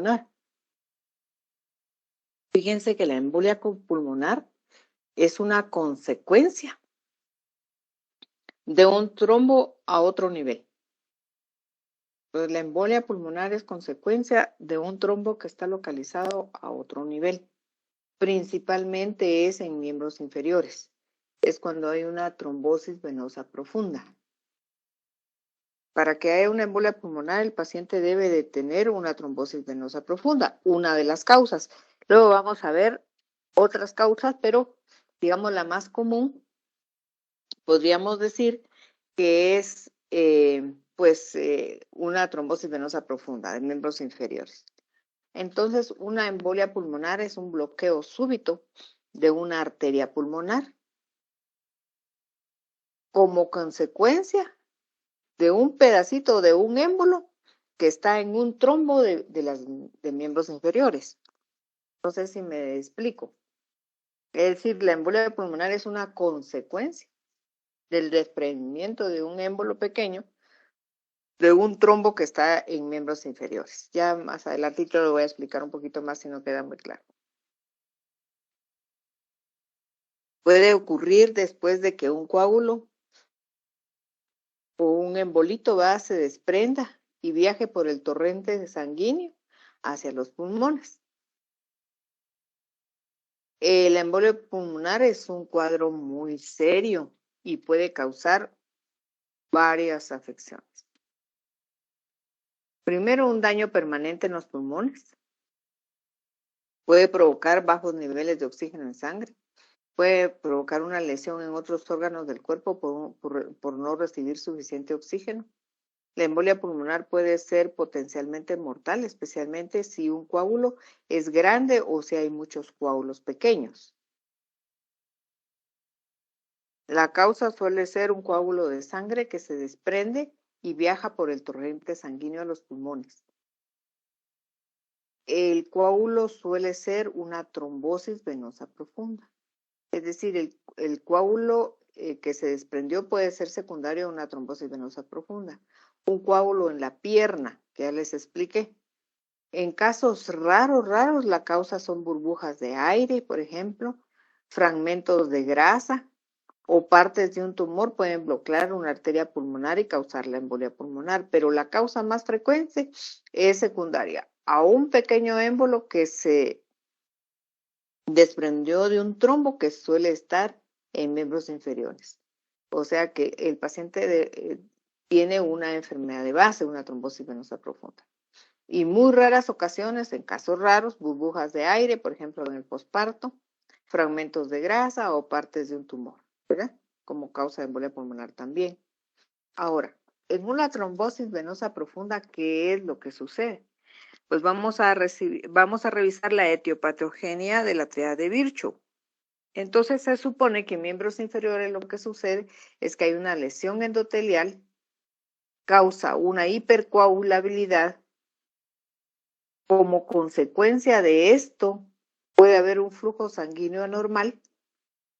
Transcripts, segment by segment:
pulmonar. Fíjense que la embolia pulmonar es una consecuencia de un trombo a otro nivel. Pues la embolia pulmonar es consecuencia de un trombo que está localizado a otro nivel. Principalmente es en miembros inferiores. Es cuando hay una trombosis venosa profunda. Para que haya una embolia pulmonar, el paciente debe de tener una trombosis venosa profunda, una de las causas. Luego vamos a ver otras causas, pero digamos la más común, podríamos decir que es una trombosis venosa profunda de miembros inferiores. Entonces, una embolia pulmonar es un bloqueo súbito de una arteria pulmonar como consecuencia de un pedacito de un émbolo que está en un trombo de miembros inferiores. No sé si me explico. Es decir, la embolia pulmonar es una consecuencia del desprendimiento de un émbolo pequeño de un trombo que está en miembros inferiores. Ya más adelante lo voy a explicar un poquito más si no queda muy claro. Puede ocurrir después de que un coágulo o un embolito se desprenda y viaje por el torrente sanguíneo hacia los pulmones. La embolia pulmonar es un cuadro muy serio y puede causar varias afecciones. Primero, un daño permanente en los pulmones. Puede provocar bajos niveles de oxígeno en sangre. Puede provocar una lesión en otros órganos del cuerpo por no recibir suficiente oxígeno. La embolia pulmonar puede ser potencialmente mortal, especialmente si un coágulo es grande o si hay muchos coágulos pequeños. La causa suele ser un coágulo de sangre que se desprende y viaja por el torrente sanguíneo a los pulmones. El coágulo suele ser una trombosis venosa profunda. Es decir, el coágulo que se desprendió puede ser secundario a una trombosis venosa profunda. Un coágulo en la pierna, que ya les expliqué. En casos raros, la causa son burbujas de aire, por ejemplo, fragmentos de grasa o partes de un tumor pueden bloquear una arteria pulmonar y causar la embolia pulmonar, pero la causa más frecuente es secundaria a un pequeño émbolo que se desprendió de un trombo que suele estar en miembros inferiores. O sea que el paciente tiene una enfermedad de base, una trombosis venosa profunda. Y muy raras ocasiones, en casos raros, burbujas de aire, por ejemplo en el posparto, fragmentos de grasa o partes de un tumor, ¿verdad? Como causa de embolia pulmonar también. Ahora, en una trombosis venosa profunda, ¿qué es lo que sucede? Pues vamos a revisar la etiopatogenia de la triada de Virchow. Entonces se supone que en miembros inferiores lo que sucede es que hay una lesión endotelial, causa una hipercoagulabilidad. Como consecuencia de esto, puede haber un flujo sanguíneo anormal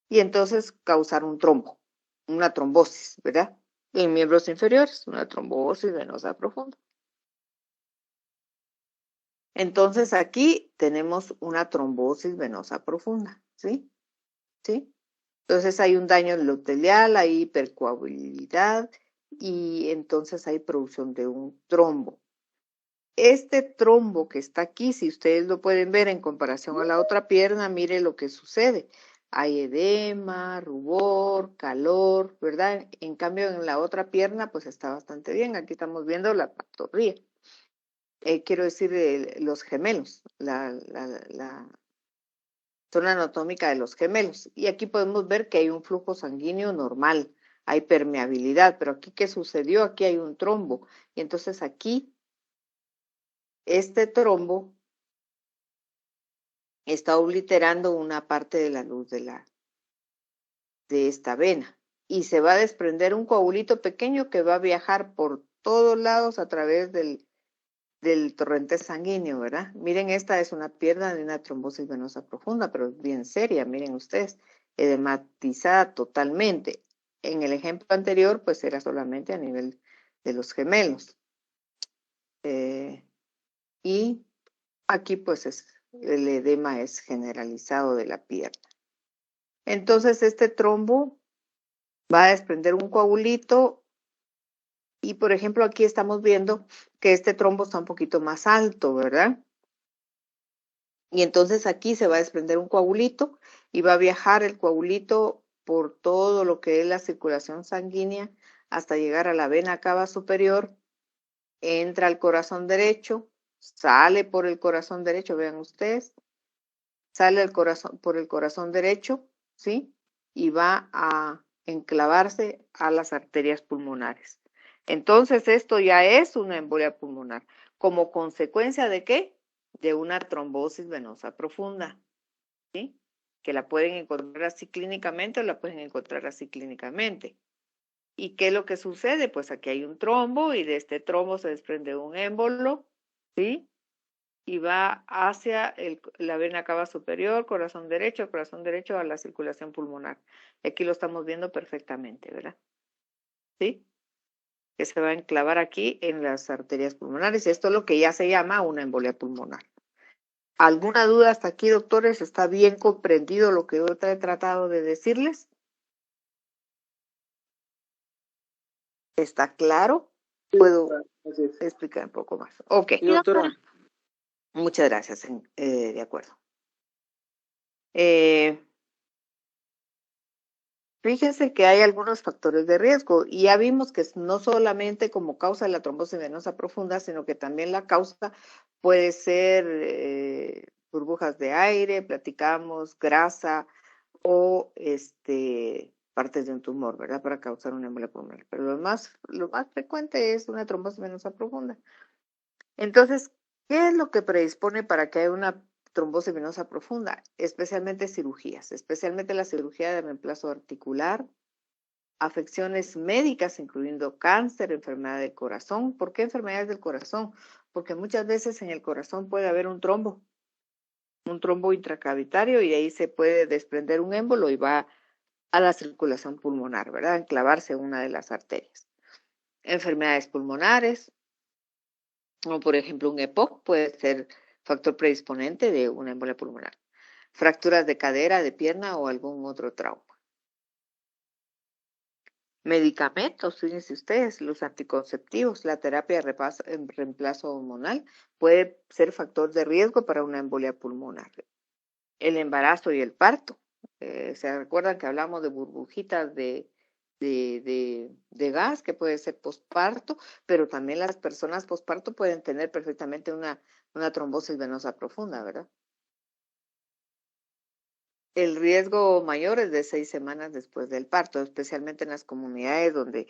y entonces causar un trombo, una trombosis, ¿verdad? En miembros inferiores, una trombosis venosa profunda. Entonces aquí tenemos una trombosis venosa profunda, ¿sí? ¿Sí? Entonces hay un daño endotelial, hay hipercoagulabilidad y entonces hay producción de un trombo. Este trombo que está aquí, si ustedes lo pueden ver en comparación a la otra pierna, mire lo que sucede. Hay edema, rubor, calor, ¿verdad? En cambio, en la otra pierna, pues está bastante bien. Aquí estamos viendo la pantorrilla. Quiero decir, los gemelos, la zona anatómica de los gemelos. Y aquí podemos ver que hay un flujo sanguíneo normal, hay permeabilidad, pero aquí, ¿qué sucedió? Aquí hay un trombo. Y entonces aquí este trombo está obliterando una parte de la luz de esta vena y se va a desprender un coagulito pequeño que va a viajar por todos lados a través del torrente sanguíneo, ¿verdad? Miren, esta es una pierna de una trombosis venosa profunda, pero es bien seria, miren ustedes, edematizada totalmente. En el ejemplo anterior, pues era solamente a nivel de los gemelos. Y Aquí pues el edema es generalizado de la pierna. Entonces este trombo va a desprender un coagulito y por ejemplo aquí estamos viendo que este trombo está un poquito más alto, ¿verdad? Y entonces aquí se va a desprender un coagulito y va a viajar el coagulito por todo lo que es la circulación sanguínea hasta llegar a la vena cava superior, entra al corazón derecho, sale por el corazón derecho, vean ustedes, sale por el corazón derecho, ¿sí? Y va a enclavarse a las arterias pulmonares. Entonces esto ya es una embolia pulmonar. ¿Como consecuencia de qué? De una trombosis venosa profunda, ¿sí? Que la pueden encontrar así clínicamente o la pueden encontrar así clínicamente. ¿Y qué es lo que sucede? Pues aquí hay un trombo y de este trombo se desprende un émbolo, ¿sí? Y va hacia la vena cava superior, corazón derecho a la circulación pulmonar. Aquí lo estamos viendo perfectamente, ¿verdad? ¿Sí? Que se va a enclavar aquí en las arterias pulmonares. Y esto es lo que ya se llama una embolia pulmonar. ¿Alguna duda hasta aquí, doctores? ¿Está bien comprendido lo que yo he tratado de decirles? ¿Está claro? ¿Puedo explicar un poco más? Ok. Sí, doctora. Muchas gracias. De acuerdo. Fíjense que hay algunos factores de riesgo y ya vimos que no solamente como causa de la trombosis venosa profunda, sino que también la causa puede ser burbujas de aire, platicamos, grasa o partes de un tumor, ¿verdad? Para causar una embolia pulmonar. Pero lo más frecuente es una trombosis venosa profunda. Entonces, ¿qué es lo que predispone para que haya una trombosis venosa profunda? Especialmente cirugías, especialmente la cirugía de reemplazo articular, afecciones médicas, incluyendo cáncer, enfermedad del corazón. ¿Por qué enfermedades del corazón? Porque muchas veces en el corazón puede haber un trombo intracavitario y ahí se puede desprender un émbolo y va a la circulación pulmonar, ¿verdad? Enclavarse en una de las arterias. Enfermedades pulmonares, como por ejemplo un EPOC, puede ser factor predisponente de una embolia pulmonar. Fracturas de cadera, de pierna o algún otro trauma. Medicamentos, fíjense ustedes, los anticonceptivos, la terapia de reemplazo hormonal puede ser factor de riesgo para una embolia pulmonar. El embarazo y el parto. ¿Se recuerdan que hablamos de burbujitas de gas que puede ser posparto? Pero también las personas posparto pueden tener perfectamente una trombosis venosa profunda, ¿verdad? El riesgo mayor es de 6 semanas después del parto, especialmente en las comunidades donde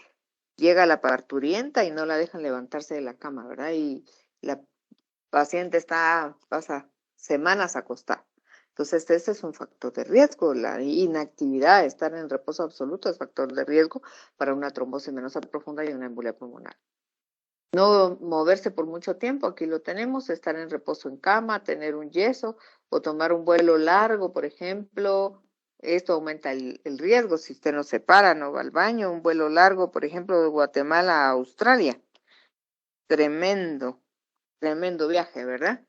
llega la parturienta y no la dejan levantarse de la cama, ¿verdad? Y la paciente pasa semanas acostada. Entonces, este es un factor de riesgo. La inactividad, estar en reposo absoluto es factor de riesgo para una trombosis venosa profunda y una embolia pulmonar. No moverse por mucho tiempo, aquí lo tenemos, estar en reposo en cama, tener un yeso o tomar un vuelo largo, por ejemplo. Esto aumenta el riesgo si usted no se para, no va al baño. Un vuelo largo, por ejemplo, de Guatemala a Australia. Tremendo viaje, ¿verdad?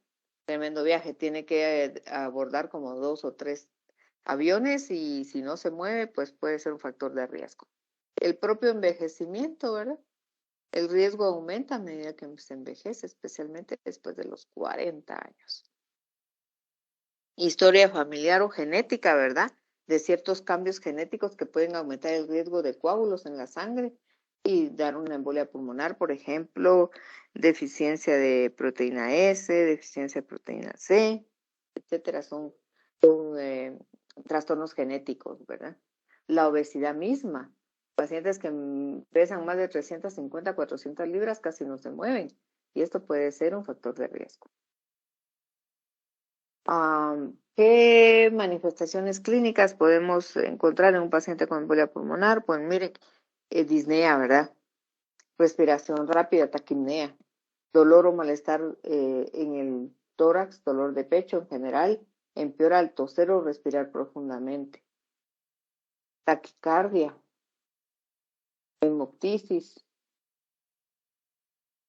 Tremendo viaje. Tiene que abordar como 2 o 3 aviones y si no se mueve, pues puede ser un factor de riesgo. El propio envejecimiento, ¿verdad? El riesgo aumenta a medida que se envejece, especialmente después de los 40 años. Historia familiar o genética, ¿verdad? De ciertos cambios genéticos que pueden aumentar el riesgo de coágulos en la sangre y dar una embolia pulmonar, por ejemplo, deficiencia de proteína S, deficiencia de proteína C, etcétera, son trastornos genéticos, ¿verdad? La obesidad misma, pacientes que pesan más de 350, 400 libras casi no se mueven y esto puede ser un factor de riesgo. ¿Qué manifestaciones clínicas podemos encontrar en un paciente con embolia pulmonar? Pues miren, disnea, ¿verdad? Respiración rápida, taquipnea, dolor o malestar en el tórax, dolor de pecho en general, empeora al toser o respirar profundamente. Taquicardia, hemoptisis,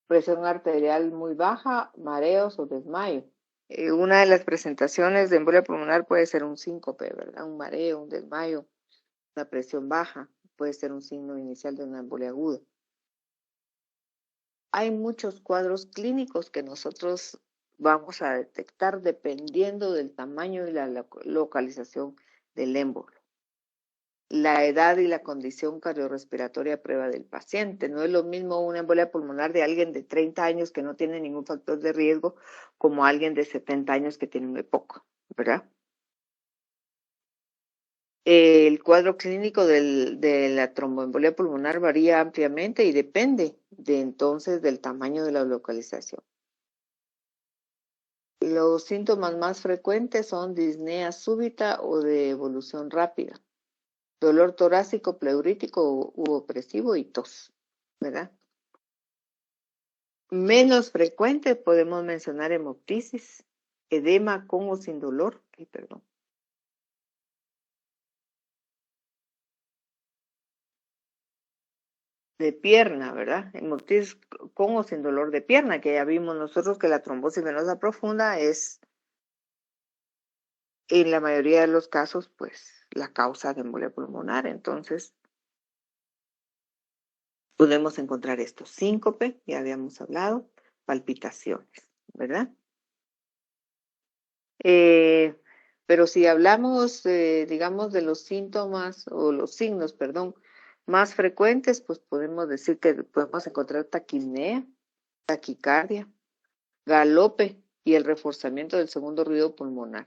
presión arterial muy baja, mareos o desmayo. Una de las presentaciones de embolia pulmonar puede ser un síncope, ¿verdad? Un mareo, un desmayo, una presión baja, puede ser un signo inicial de una embolia aguda. Hay muchos cuadros clínicos que nosotros vamos a detectar dependiendo del tamaño y la localización del émbolo. La edad y la condición cardiorrespiratoria a prueba del paciente. No es lo mismo una embolia pulmonar de alguien de 30 años que no tiene ningún factor de riesgo como alguien de 70 años que tiene muy poco, ¿verdad? El cuadro clínico de la tromboembolia pulmonar varía ampliamente y depende de entonces del tamaño de la localización. Los síntomas más frecuentes son disnea súbita o de evolución rápida, dolor torácico, pleurítico u opresivo y tos, ¿verdad? Menos frecuente podemos mencionar hemoptisis, edema con o sin dolor, de pierna, ¿verdad? Hemoptisis con o sin dolor de pierna, que ya vimos nosotros que la trombosis venosa profunda es, en la mayoría de los casos, pues, la causa de embolia pulmonar. Entonces, podemos encontrar esto, síncope, ya habíamos hablado, palpitaciones, ¿verdad? Eh, pero si hablamos, digamos, de los síntomas o los signos, perdón, más frecuentes, pues podemos decir que podemos encontrar taquipnea, taquicardia, galope y el reforzamiento del segundo ruido pulmonar.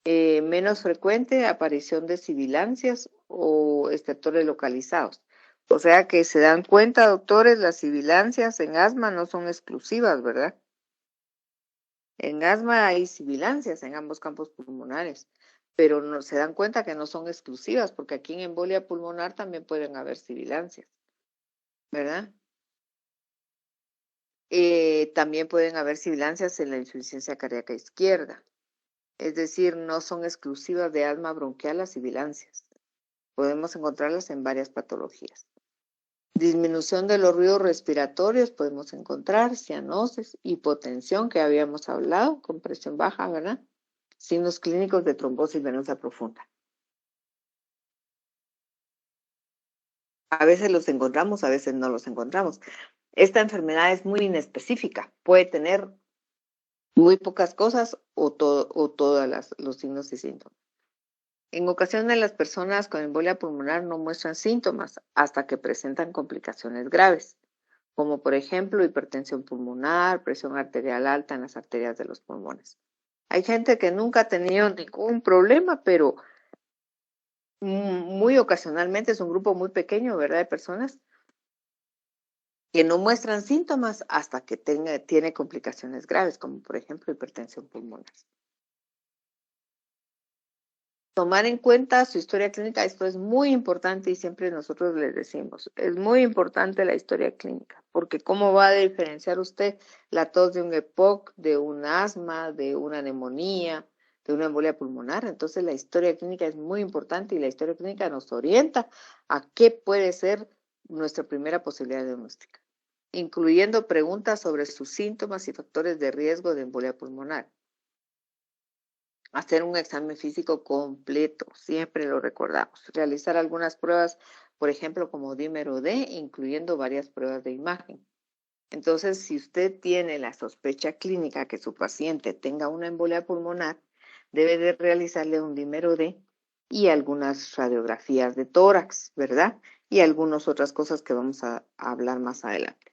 Menos frecuente, aparición de sibilancias o estertores localizados. O sea que se dan cuenta, doctores, las sibilancias en asma no son exclusivas, ¿verdad? En asma hay sibilancias en ambos campos pulmonares, pero no, se dan cuenta que no son exclusivas, porque aquí en embolia pulmonar también pueden haber sibilancias, ¿verdad? También pueden haber sibilancias en la insuficiencia cardíaca izquierda, es decir, no son exclusivas de asma bronquial las sibilancias. Podemos encontrarlas en varias patologías. Disminución de los ruidos respiratorios, podemos encontrar cianosis, hipotensión, que habíamos hablado, con presión baja, ¿verdad? Signos clínicos de trombosis venosa profunda. A veces los encontramos, a veces no los encontramos. Esta enfermedad es muy inespecífica, puede tener muy pocas cosas o todos los signos y síntomas. En ocasiones las personas con embolia pulmonar no muestran síntomas hasta que presentan complicaciones graves, como por ejemplo hipertensión pulmonar, presión arterial alta en las arterias de los pulmones. Hay gente que nunca ha tenido ningún problema, pero muy ocasionalmente es un grupo muy pequeño, ¿verdad?, de personas que no muestran síntomas hasta que tiene complicaciones graves, como por ejemplo hipertensión pulmonar. Tomar en cuenta su historia clínica, esto es muy importante y siempre nosotros les decimos, es muy importante la historia clínica, porque ¿cómo va a diferenciar usted la tos de un EPOC, de un asma, de una neumonía, de una embolia pulmonar? Entonces la historia clínica es muy importante y la historia clínica nos orienta a qué puede ser nuestra primera posibilidad diagnóstica, incluyendo preguntas sobre sus síntomas y factores de riesgo de embolia pulmonar. Hacer un examen físico completo, siempre lo recordamos. Realizar algunas pruebas, por ejemplo, como dímero D, incluyendo varias pruebas de imagen. Entonces, si usted tiene la sospecha clínica que su paciente tenga una embolia pulmonar, debe de realizarle un dímero D y algunas radiografías de tórax, ¿verdad? Y algunas otras cosas que vamos a hablar más adelante.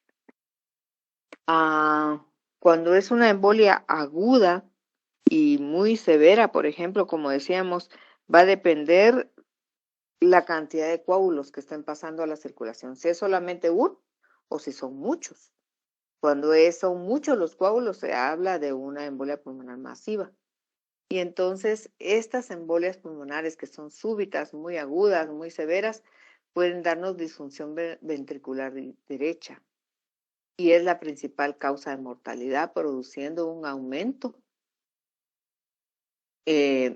Cuando es una embolia aguda y muy severa, por ejemplo, como decíamos, va a depender la cantidad de coágulos que estén pasando a la circulación, si es solamente uno o si son muchos. Cuando son muchos los coágulos, se habla de una embolia pulmonar masiva. Y entonces, estas embolias pulmonares que son súbitas, muy agudas, muy severas, pueden darnos disfunción ventricular derecha. Y es la principal causa de mortalidad, produciendo un aumento,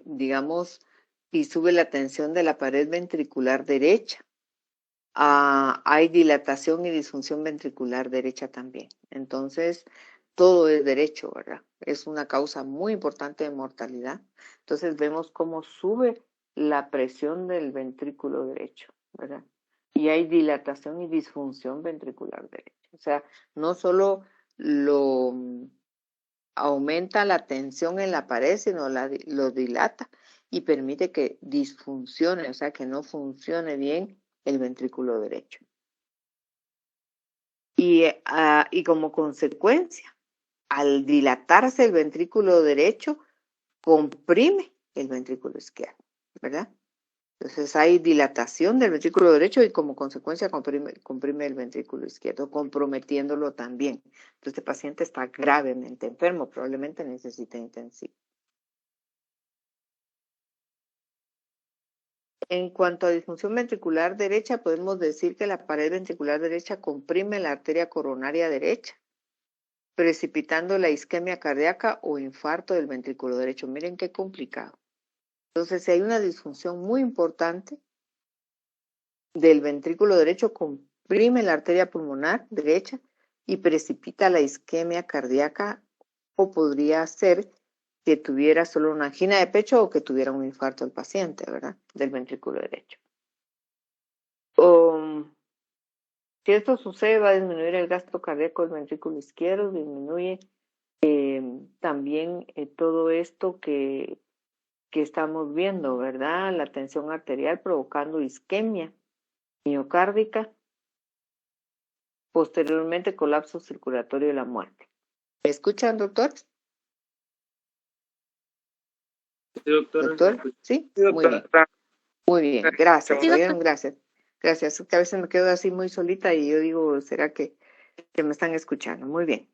digamos, y sube la tensión de la pared ventricular derecha. Hay dilatación y disfunción ventricular derecha también. Entonces, todo es derecho, ¿verdad? Es una causa muy importante de mortalidad. Entonces vemos cómo sube la presión del ventrículo derecho, ¿verdad? Y hay dilatación y disfunción ventricular derecha. O sea, no solo lo aumenta la tensión en la pared, sino lo dilata y permite que disfuncione, o sea, que no funcione bien el ventrículo derecho. Y como consecuencia, al dilatarse el ventrículo derecho, comprime el ventrículo izquierdo, ¿verdad? Entonces hay dilatación del ventrículo derecho y como consecuencia comprime el ventrículo izquierdo, comprometiéndolo también. Entonces este paciente está gravemente enfermo, probablemente necesita intensivo. En cuanto a disfunción ventricular derecha, podemos decir que la pared ventricular derecha comprime la arteria coronaria derecha, precipitando la isquemia cardíaca o infarto del ventrículo derecho. Miren qué complicado. Entonces, si hay una disfunción muy importante del ventrículo derecho, comprime la arteria pulmonar derecha y precipita la isquemia cardíaca, o podría ser que tuviera solo una angina de pecho o que tuviera un infarto el paciente, ¿verdad? Del ventrículo derecho. Si esto sucede, va a disminuir el gasto cardíaco del ventrículo izquierdo, disminuye también todo esto que estamos viendo, ¿verdad? La tensión arterial provocando isquemia miocárdica, posteriormente colapso circulatorio y la muerte. ¿Me escuchan, doctor? Sí, doctora. ¿Doctor? ¿Sí? Sí, Muy bien. doctora. Muy bien, gracias. Sí, ¿Oyeron? Gracias. Gracias. Que a veces me quedo así muy solita y yo digo, ¿será que me están escuchando? Muy bien.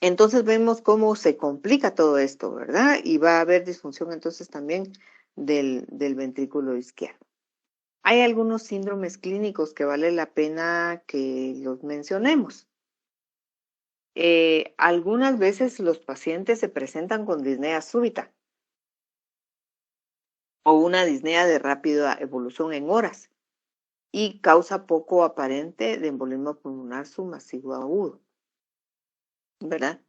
Entonces vemos cómo se complica todo esto, ¿verdad? Y va a haber disfunción entonces también del ventrículo izquierdo. Hay algunos síndromes clínicos que vale la pena que los mencionemos. Algunas veces los pacientes se presentan con disnea súbita o una disnea de rápida evolución en horas y causa poco aparente de embolismo pulmonar submasivo agudo, ¿verdad?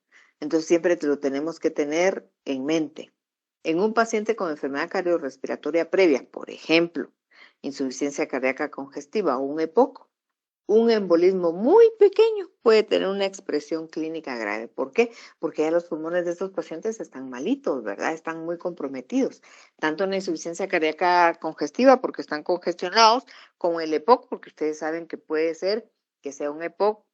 Entonces siempre lo tenemos que tener en mente. En un paciente con enfermedad cardiorrespiratoria previa, por ejemplo, insuficiencia cardíaca congestiva o un EPOC, un embolismo muy pequeño puede tener una expresión clínica grave. ¿Por qué? Porque ya los pulmones de estos pacientes están malitos, ¿verdad? Están muy comprometidos. Tanto en la insuficiencia cardíaca congestiva, porque están congestionados, como el EPOC, porque ustedes saben que puede ser que sea un EPOC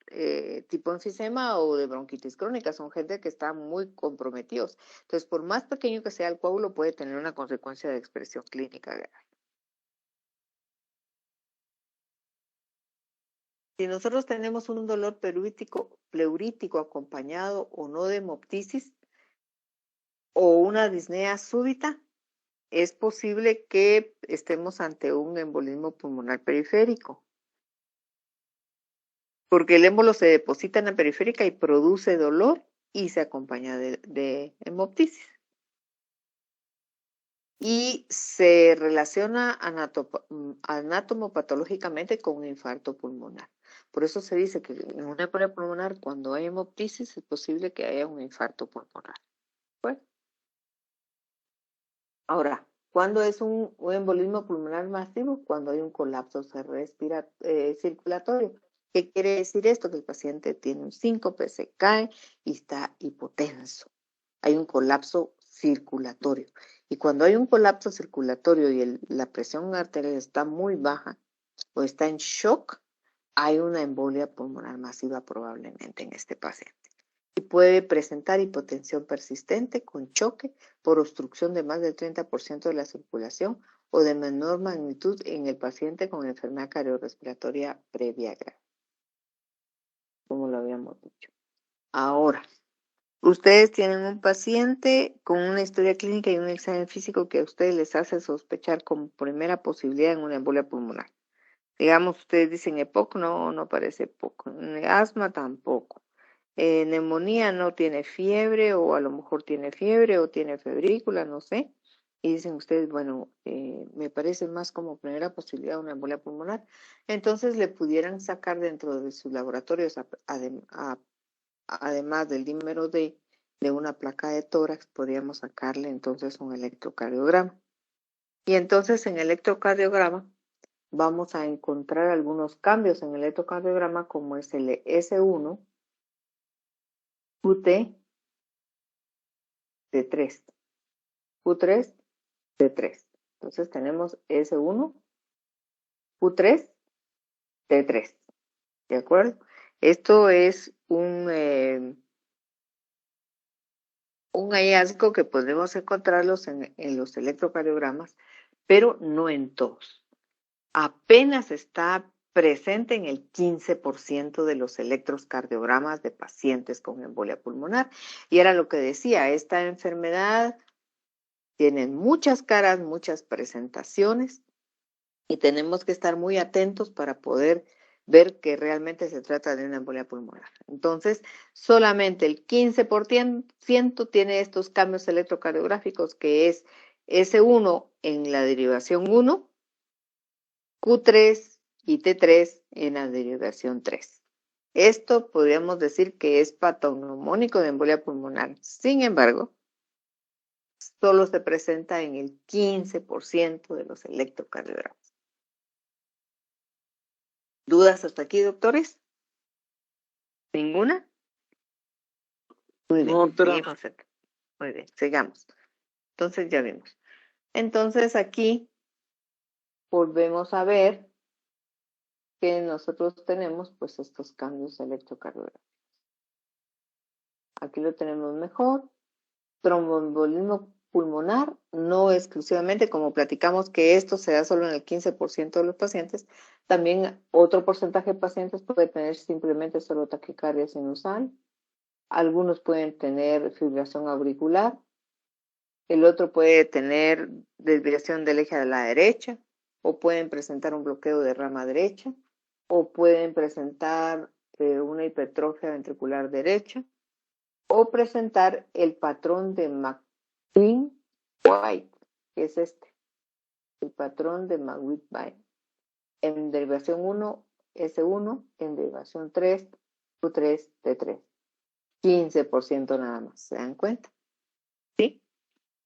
tipo enfisema o de bronquitis crónica. Son gente que está muy comprometidos. Entonces, por más pequeño que sea el coágulo, puede tener una consecuencia de expresión clínica grave. Si nosotros tenemos un dolor pleurítico acompañado o no de hemoptisis o una disnea súbita, es posible que estemos ante un embolismo pulmonar periférico, porque el émbolo se deposita en la periférica y produce dolor y se acompaña de hemoptisis. Y se relaciona anatomopatológicamente con un infarto pulmonar. Por eso se dice que en una embolia pulmonar, cuando hay hemoptisis, es posible que haya un infarto pulmonar. Bueno. Ahora, ¿cuándo es un embolismo pulmonar masivo? Cuando hay un colapso circulatorio. ¿Qué quiere decir esto? Que el paciente tiene un síncope, se cae y está hipotenso. Hay un colapso circulatorio. Y cuando hay un colapso circulatorio y la presión arterial está muy baja o está en shock, hay una embolia pulmonar masiva probablemente en este paciente. Y puede presentar hipotensión persistente con choque por obstrucción de más del 30% de la circulación o de menor magnitud en el paciente con enfermedad cardiorrespiratoria previa grave, como lo habíamos dicho. Ahora, ustedes tienen un paciente con una historia clínica y un examen físico que a ustedes les hace sospechar como primera posibilidad en una embolia pulmonar. Digamos, ustedes dicen EPOC, no parece EPOC. Asma tampoco. Neumonía no tiene fiebre, o a lo mejor tiene fiebre o tiene febrícula, no sé. Y dicen ustedes, bueno, me parece más como primera posibilidad una embolia pulmonar. Entonces le pudieran sacar dentro de sus laboratorios, además del dímero D de una placa de tórax, podríamos sacarle entonces un electrocardiograma. Y entonces en el electrocardiograma vamos a encontrar algunos cambios en el electrocardiograma, como es el S1, QT, T3, Q3, T3. Entonces tenemos S1, Q3, T3. ¿De acuerdo? Esto es un hallazgo que podemos encontrarlos en los electrocardiogramas, pero no en todos. Apenas está presente en el 15% de los electrocardiogramas de pacientes con embolia pulmonar. Y era lo que decía, esta enfermedad tiene muchas caras, muchas presentaciones, y tenemos que estar muy atentos para poder ver que realmente se trata de una embolia pulmonar. Entonces, solamente el 15% tiene estos cambios electrocardiográficos, que es S1 en la derivación 1, Q3 y T3 en la derivación 3. Esto podríamos decir que es patognomónico de embolia pulmonar. Sin embargo, solo se presenta en el 15% de los electrocardiogramas. ¿Dudas hasta aquí, doctores? ¿Ninguna? Muy bien, No, doctora. seguimos. Muy bien, sigamos. Entonces ya vimos. Entonces aquí volvemos a ver que nosotros tenemos pues estos cambios electrocardiográficos. Aquí lo tenemos mejor. Tromboembolismo pulmonar, no exclusivamente, como platicamos que esto se da solo en el 15% de los pacientes, también otro porcentaje de pacientes puede tener simplemente solo taquicardia sinusal, algunos pueden tener fibrilación auricular, el otro puede tener desviación del eje a la derecha, o pueden presentar un bloqueo de rama derecha, o pueden presentar una hipertrofia ventricular derecha, o presentar el patrón de McQueen-White, que es este, el patrón de McQueen-White. En derivación 1, S1, en derivación 3, Q3, T3. 15% nada más, ¿se dan cuenta? ¿Sí?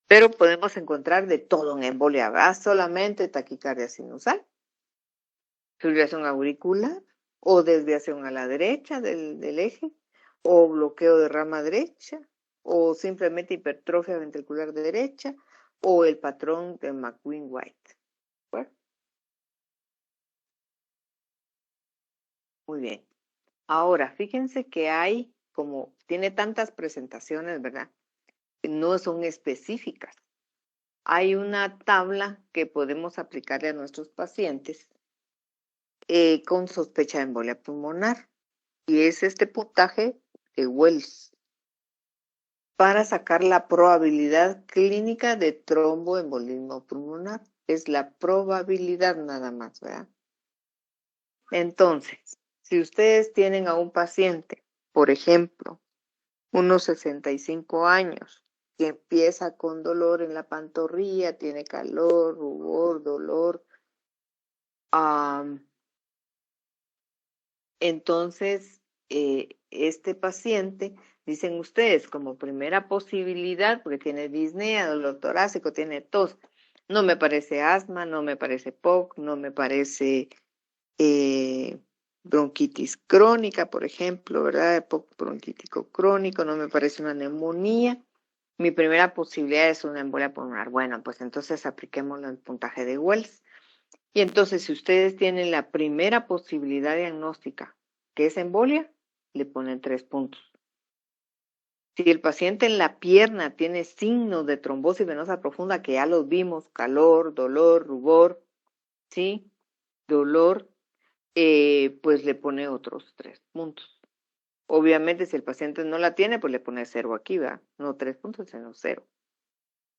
Pero podemos encontrar de todo en embolia, ¿verdad? Solamente taquicardia sinusal, fibrilación auricular, o desviación a la derecha del eje, o bloqueo de rama derecha, o simplemente hipertrofia ventricular derecha, o el patrón de McQueen-White. ¿Bueno? Muy bien. Ahora, fíjense que hay, como tiene tantas presentaciones, ¿verdad? No son específicas. Hay una tabla que podemos aplicarle a nuestros pacientes con sospecha de embolia pulmonar, y es este puntaje de Wells, para sacar la probabilidad clínica de tromboembolismo pulmonar. Es la probabilidad nada más, ¿verdad? Entonces, si ustedes tienen a un paciente, por ejemplo, unos 65 años, que empieza con dolor en la pantorrilla, tiene calor, rubor, dolor, entonces este paciente, dicen ustedes, como primera posibilidad, porque tiene disnea, dolor torácico, tiene tos, no me parece asma, no me parece POC, no me parece bronquitis crónica, por ejemplo, ¿verdad? POC bronquítico crónico, no me parece una neumonía. Mi primera posibilidad es una embolia pulmonar. Bueno, pues entonces apliquemos el puntaje de Wells. Y entonces, si ustedes tienen la primera posibilidad diagnóstica, que es embolia, le ponen 3 puntos. Si el paciente en la pierna tiene signos de trombosis venosa profunda, que ya los vimos, calor, dolor, rubor, ¿sí? Dolor, pues le pone otros 3 puntos. Obviamente, si el paciente no la tiene, pues le pone 0 aquí, ¿verdad? No 3 puntos, sino 0.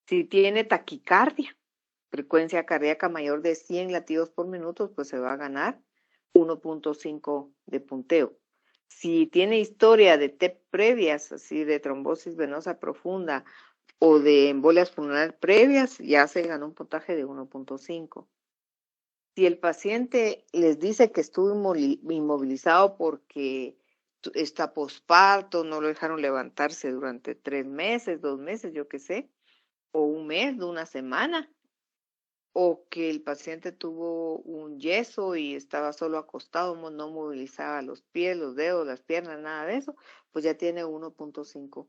Si tiene taquicardia, frecuencia cardíaca mayor de 100 latidos por minuto, pues se va a ganar 1.5 de punteo. Si tiene historia de TEP previas, así de trombosis venosa profunda o de embolias pulmonares previas, ya se ganó un puntaje de 1.5. Si el paciente les dice que estuvo inmovilizado porque está posparto, no lo dejaron levantarse durante 3 meses, 2 meses, yo qué sé, o un mes, una semana, o que el paciente tuvo un yeso y estaba solo acostado, no movilizaba los pies, los dedos, las piernas, nada de eso, pues ya tiene 1.5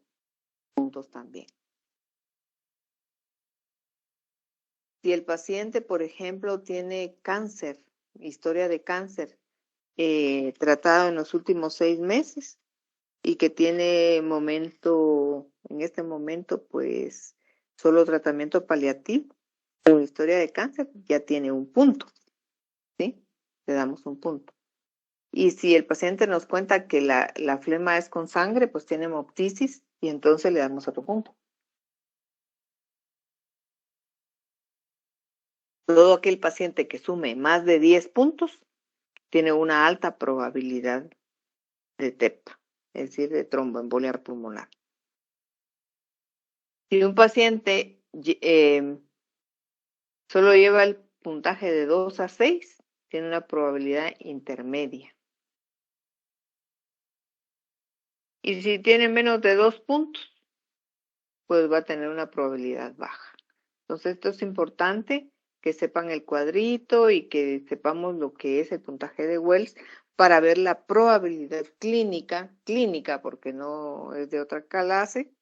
puntos también. Si el paciente, por ejemplo, tiene cáncer, historia de cáncer, tratado en los últimos 6 meses y que tiene en este momento, pues, solo tratamiento paliativo, con historia de cáncer, ya tiene un punto, ¿sí? Le damos un punto. Y si el paciente nos cuenta que la flema es con sangre, pues tiene hemoptisis y entonces le damos otro punto. Todo aquel paciente que sume más de 10 puntos tiene una alta probabilidad de TEP, es decir, de tromboembolia pulmonar. Si un paciente solo lleva el puntaje de 2 a 6, tiene una probabilidad intermedia. Y si tiene menos de 2 puntos, pues va a tener una probabilidad baja. Entonces, esto es importante que sepan el cuadrito y que sepamos lo que es el puntaje de Wells para ver la probabilidad clínica porque no es de otra clase,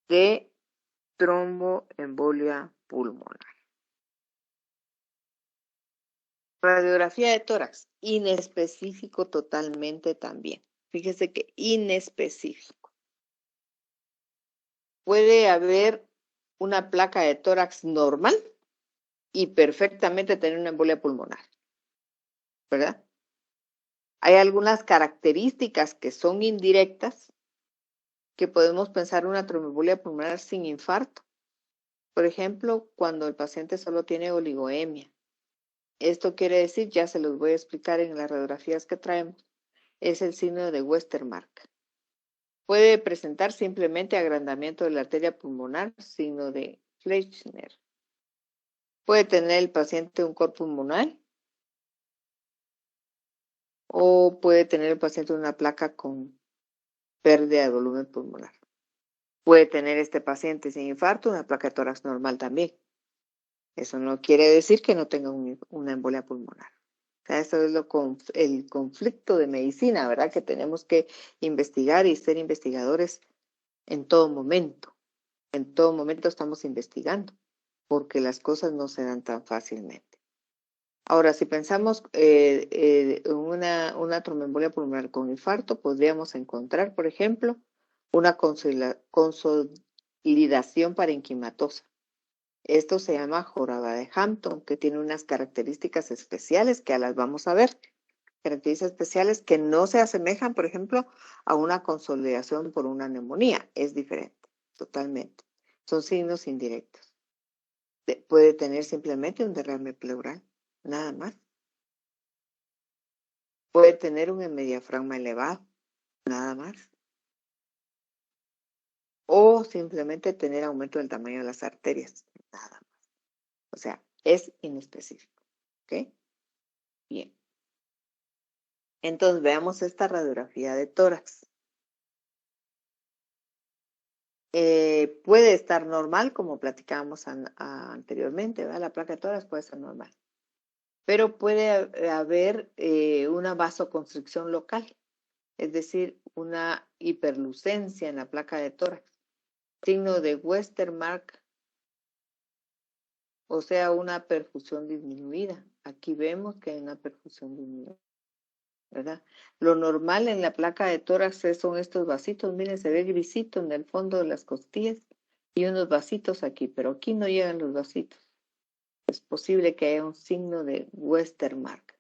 de tromboembolia pulmonar. Radiografía de tórax, inespecífico totalmente también. Fíjese que inespecífico. Puede haber una placa de tórax normal y perfectamente tener una embolia pulmonar, ¿verdad? Hay algunas características que son indirectas que podemos pensar una tromboembolia pulmonar sin infarto. Por ejemplo, cuando el paciente solo tiene oligoemia. Esto quiere decir, ya se los voy a explicar en las radiografías que traemos, es el signo de Westermarck. Puede presentar simplemente agrandamiento de la arteria pulmonar, signo de Fleischner. Puede tener el paciente un cor pulmonar o puede tener el paciente una placa con pérdida de volumen pulmonar. Puede tener este paciente sin infarto una placa de tórax normal también. Eso no quiere decir que no tenga una embolia pulmonar. O sea, eso es el conflicto de medicina, ¿verdad? Que tenemos que investigar y ser investigadores en todo momento. En todo momento estamos investigando, porque las cosas no se dan tan fácilmente. Ahora, si pensamos en una tromboembolia pulmonar con infarto, podríamos encontrar, por ejemplo, una consolidación parenquimatosa. Esto se llama joroba de Hampton, que tiene unas características especiales que las vamos a ver. Características especiales que no se asemejan, por ejemplo, a una consolidación por una neumonía. Es diferente, totalmente. Son signos indirectos. Puede tener simplemente un derrame pleural, nada más. Puede tener un hemodiafragma elevado, nada más. O simplemente tener aumento del tamaño de las arterias, nada más. O sea, es inespecífico. ¿Ok? Bien. Entonces, veamos esta radiografía de tórax. Puede estar normal, como platicábamos anteriormente, ¿verdad? La placa de tórax puede estar normal. Pero puede haber una vasoconstricción local, es decir, una hiperlucencia en la placa de tórax. Signo de Westermarck, o sea, una perfusión disminuida. Aquí vemos que hay una perfusión disminuida, ¿verdad? Lo normal en la placa de tórax son estos vasitos, miren, se ve grisito en el fondo de las costillas y unos vasitos aquí, pero aquí no llegan los vasitos. Es posible que haya un signo de Westermarck.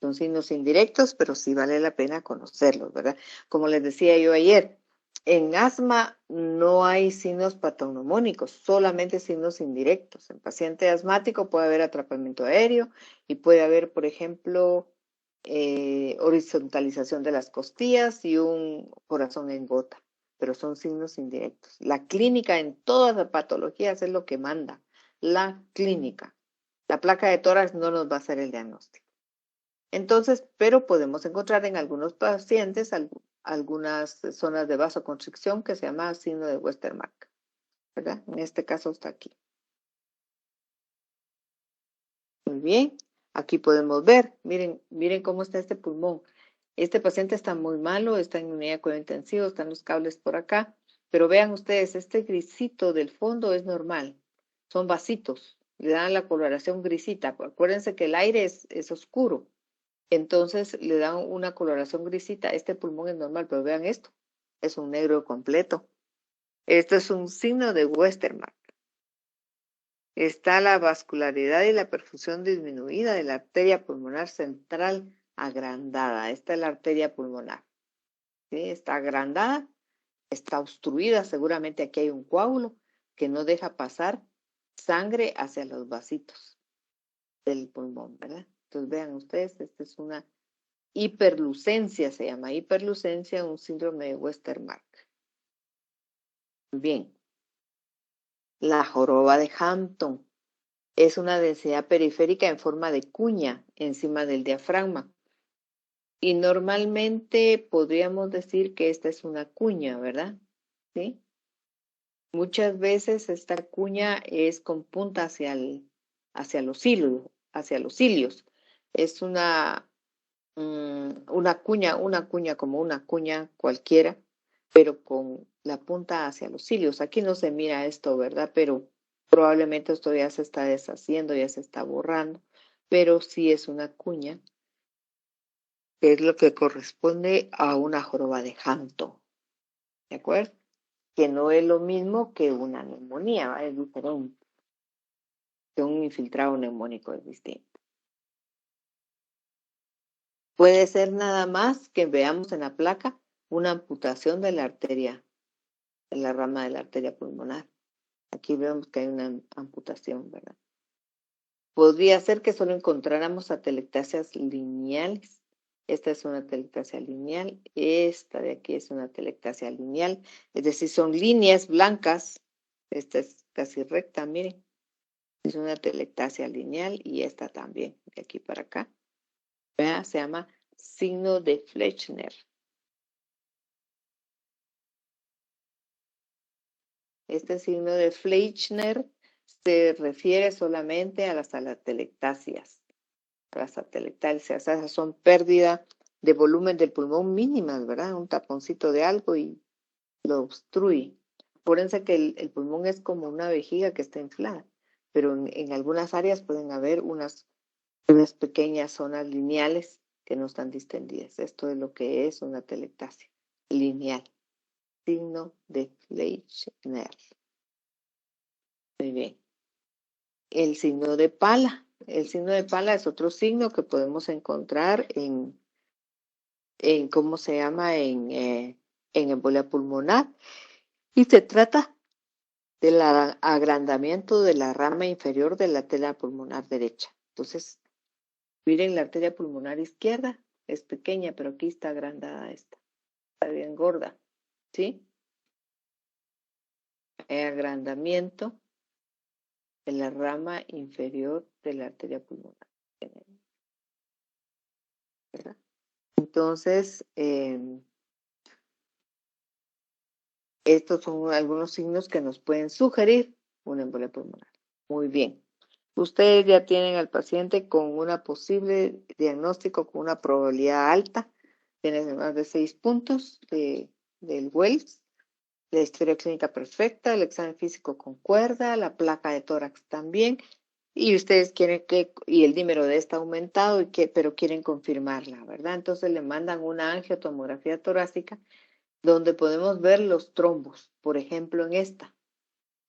Son signos indirectos, pero sí vale la pena conocerlos, ¿verdad? Como les decía yo ayer, en asma no hay signos patognomónicos, solamente signos indirectos. En paciente asmático puede haber atrapamiento aéreo y puede haber, por ejemplo, horizontalización de las costillas y un corazón en gota, pero son signos indirectos. La clínica en todas las patologías es lo que manda, la clínica. La placa de tórax no nos va a hacer el diagnóstico. Entonces, pero podemos encontrar en algunos pacientes algunas zonas de vasoconstricción que se llama signo de Westermarck, ¿verdad? En este caso está aquí. Muy bien, aquí podemos ver, miren cómo está este pulmón. Este paciente está muy malo, está en unidad de cuidado intensivo, están los cables por acá, pero vean ustedes, este grisito del fondo es normal, son vasitos, le dan la coloración grisita. Acuérdense que el aire es oscuro, entonces le dan una coloración grisita. Este pulmón es normal, pero vean esto, es un negro completo. Esto es un signo de Westermarck. Está la vascularidad y la perfusión disminuida de la arteria pulmonar central agrandada. Esta es la arteria pulmonar. ¿Sí? Está agrandada, está obstruida. Seguramente aquí hay un coágulo que no deja pasar sangre hacia los vasitos del pulmón, ¿verdad? Entonces vean ustedes, esta es una hiperlucencia, se llama hiperlucencia, un síndrome de Westermarck. Bien. La joroba de Hampton es una densidad periférica en forma de cuña encima del diafragma. Y normalmente podríamos decir que esta es una cuña, ¿verdad? ¿Sí? Muchas veces esta cuña es con punta hacia los cilios. Es una cuña como una cuña cualquiera, pero con la punta hacia los cilios. Aquí no se mira esto, ¿verdad? Pero probablemente esto ya se está deshaciendo, ya se está borrando, pero sí es una cuña, que es lo que corresponde a una joroba de Hampton, ¿de acuerdo? Que no es lo mismo que una neumonía, ¿va? Es diferente. Que un infiltrado neumónico es distinto. Puede ser nada más que veamos en la placa una amputación de la arteria, de la rama de la arteria pulmonar. Aquí vemos que hay una amputación, ¿verdad? Podría ser que solo encontráramos atelectasias lineales. Esta es una atelectasia lineal, esta de aquí es una atelectasia lineal, es decir, son líneas blancas. Esta es casi recta, miren. Es una atelectasia lineal y esta también, de aquí para acá. ¿Vea? Se llama signo de Fleischner. Este signo de Fleischner se refiere solamente a las atelectasias. Las atelectasias, esas son pérdida de volumen del pulmón mínimas, ¿verdad? Un taponcito de algo y lo obstruye. Acuérdense que el pulmón es como una vejiga que está inflada, pero en algunas áreas pueden haber unas pequeñas zonas lineales que no están distendidas. Esto es lo que es una atelectasia lineal. Signo de Fleischner. Muy bien. El signo de Pala. El signo de Pala es otro signo que podemos encontrar en ¿cómo se llama? En embolia pulmonar. Y se trata del agrandamiento de la rama inferior de la arteria pulmonar derecha. Entonces, miren la arteria pulmonar izquierda, es pequeña, pero aquí está agrandada esta. Está bien gorda, ¿sí? Hay agrandamiento de la rama inferior de la arteria pulmonar. ¿Verdad? Entonces, estos son algunos signos que nos pueden sugerir una embolia pulmonar. Muy bien. Ustedes ya tienen al paciente con una posible diagnóstico con una probabilidad alta. Tienen más de 6 puntos del Wells. La historia clínica perfecta, el examen físico concuerda, la placa de tórax también. Y ustedes quieren y el dímero D está aumentado, pero quieren confirmarla, ¿verdad? Entonces le mandan una angiotomografía torácica donde podemos ver los trombos, por ejemplo en esta.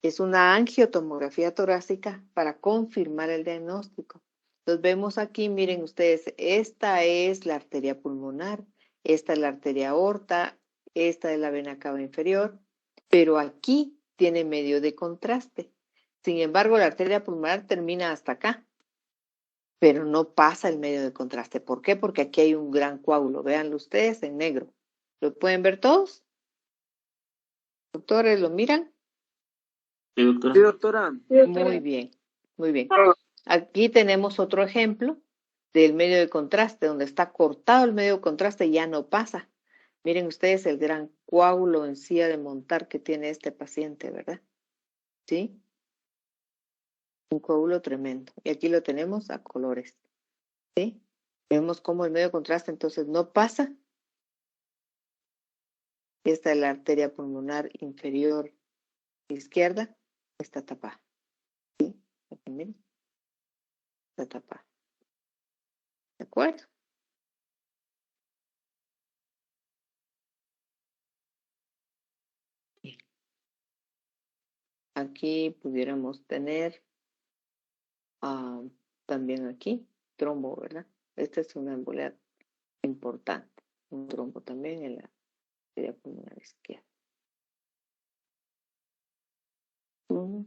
Es una angiotomografía torácica para confirmar el diagnóstico. Entonces vemos aquí, miren ustedes, esta es la arteria pulmonar, esta es la arteria aorta, esta es la vena cava inferior, pero aquí tiene medio de contraste. Sin embargo, la arteria pulmonar termina hasta acá, pero no pasa el medio de contraste. ¿Por qué? Porque aquí hay un gran coágulo. Véanlo ustedes en negro. ¿Lo pueden ver todos? Doctores, ¿lo miran? Sí, doctora. Sí, doctora. Muy bien, muy bien. Aquí tenemos otro ejemplo del medio de contraste, donde está cortado el medio de contraste y ya no pasa. Miren ustedes el gran coágulo en silla de montar que tiene este paciente, ¿verdad? ¿Sí? Un coágulo tremendo. Y aquí lo tenemos a colores, ¿sí? Vemos cómo el medio de contraste entonces no pasa. Esta es la arteria pulmonar inferior izquierda, está tapada, ¿sí? Aquí miren, está tapada. ¿De acuerdo? Bien. Aquí pudiéramos tener también aquí trombo, ¿verdad? Esta es una embolia importante. Un trombo también en la arteria pulmonar izquierda. Uno,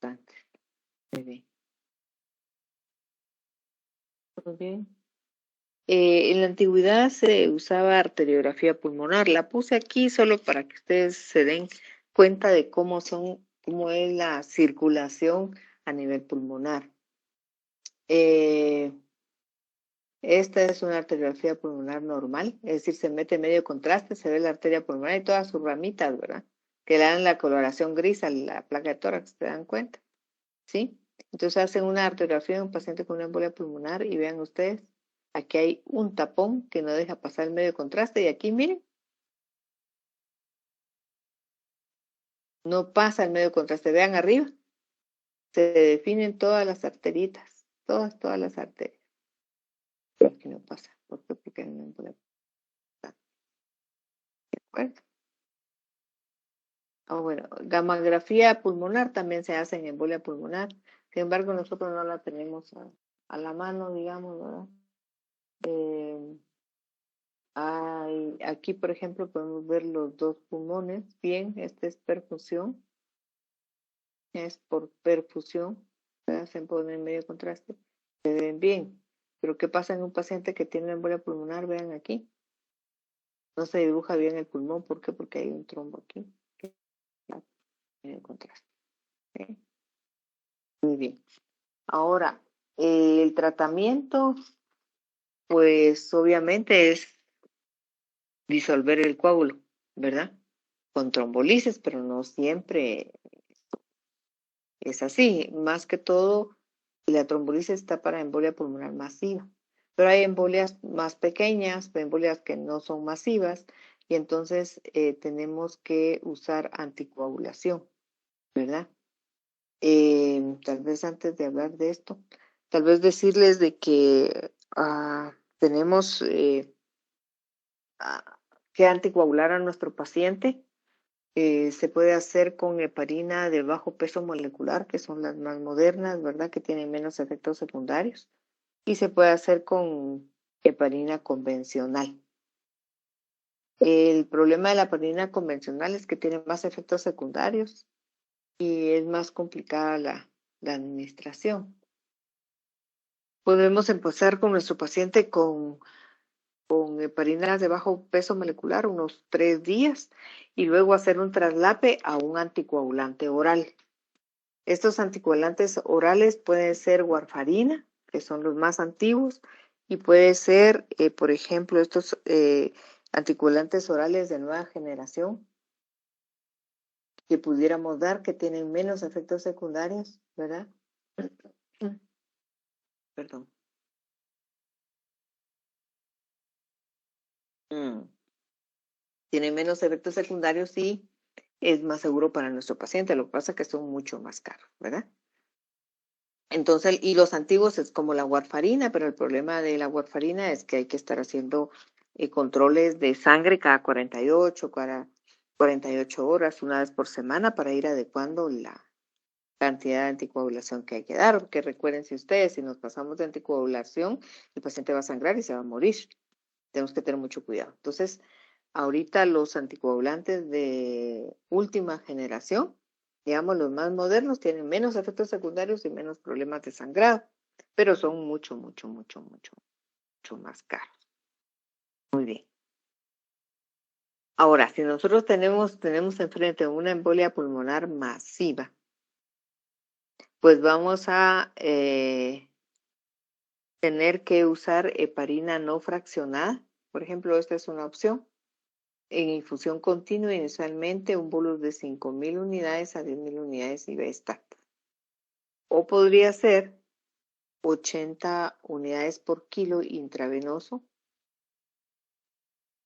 importante. Muy bien. Muy bien. En la antigüedad se usaba arteriografía pulmonar. La puse aquí solo para que ustedes se den cuenta de cómo es la circulación a nivel pulmonar. Esta es una arteriografía pulmonar normal, es decir, se mete medio contraste, se ve la arteria pulmonar y todas sus ramitas, ¿verdad? Que le dan la coloración gris a la placa de tórax, ¿se dan cuenta? ¿Sí? Entonces hacen una arteriografía de un paciente con una embolia pulmonar y vean ustedes, aquí hay un tapón que no deja pasar el medio de contraste y aquí miren, no pasa el medio de contraste. Vean arriba, se definen todas las arteritas, todas las arterias. Pero aquí no pasa. ¿Por qué? Porque hay una embolia pulmonar. ¿De acuerdo? Bueno, gammagrafía pulmonar también se hace en embolia pulmonar. Sin embargo, nosotros no la tenemos a la mano, digamos, ¿verdad? Aquí, por ejemplo, podemos ver los dos pulmones. Bien, esta es perfusión. Es por perfusión. ¿Verdad? Se pone en medio contraste. Se ven bien. Pero ¿qué pasa en un paciente que tiene embolia pulmonar? Vean aquí. No se dibuja bien el pulmón. ¿Por qué? Porque hay un trombo aquí. En medio contraste. ¿Sí? Muy bien. Ahora, el tratamiento, pues obviamente es disolver el coágulo, ¿verdad? Con trombolisis, pero no siempre es así. Más que todo, la trombolisis está para embolia pulmonar masiva. Pero hay embolias más pequeñas, embolias que no son masivas, y entonces tenemos que usar anticoagulación, ¿verdad? Tal vez antes de hablar de esto, tal vez decirles de que tenemos que anticoagular a nuestro paciente. Se puede hacer con heparina de bajo peso molecular, que son las más modernas, ¿verdad? Que tienen menos efectos secundarios. Y se puede hacer con heparina convencional. El problema de la heparina convencional es que tiene más efectos secundarios y es más complicada la administración. Podemos empezar con nuestro paciente con heparinas de bajo peso molecular unos 3 días y luego hacer un traslape a un anticoagulante oral. Estos anticoagulantes orales pueden ser warfarina, que son los más antiguos, y puede ser, por ejemplo, estos anticoagulantes orales de nueva generación que pudiéramos dar, que tienen menos efectos secundarios, ¿verdad? Perdón. Tienen menos efectos secundarios y es más seguro para nuestro paciente. Lo que pasa es que son mucho más caros, ¿verdad? Entonces, y los antiguos es como la warfarina, pero el problema de la warfarina es que hay que estar haciendo controles de sangre cada 48 horas, una vez por semana, para ir adecuando la cantidad de anticoagulación que hay que dar. Porque recuérdense ustedes, si nos pasamos de anticoagulación, el paciente va a sangrar y se va a morir. Tenemos que tener mucho cuidado. Entonces, ahorita los anticoagulantes de última generación, digamos los más modernos, tienen menos efectos secundarios y menos problemas de sangrado, pero son mucho más caros. Muy bien. Ahora, si nosotros tenemos enfrente una embolia pulmonar masiva, pues vamos a tener que usar heparina no fraccionada. Por ejemplo, esta es una opción. En infusión continua, inicialmente un bolus de 5.000 unidades a 10.000 unidades Ivestat. O podría ser 80 unidades por kilo intravenoso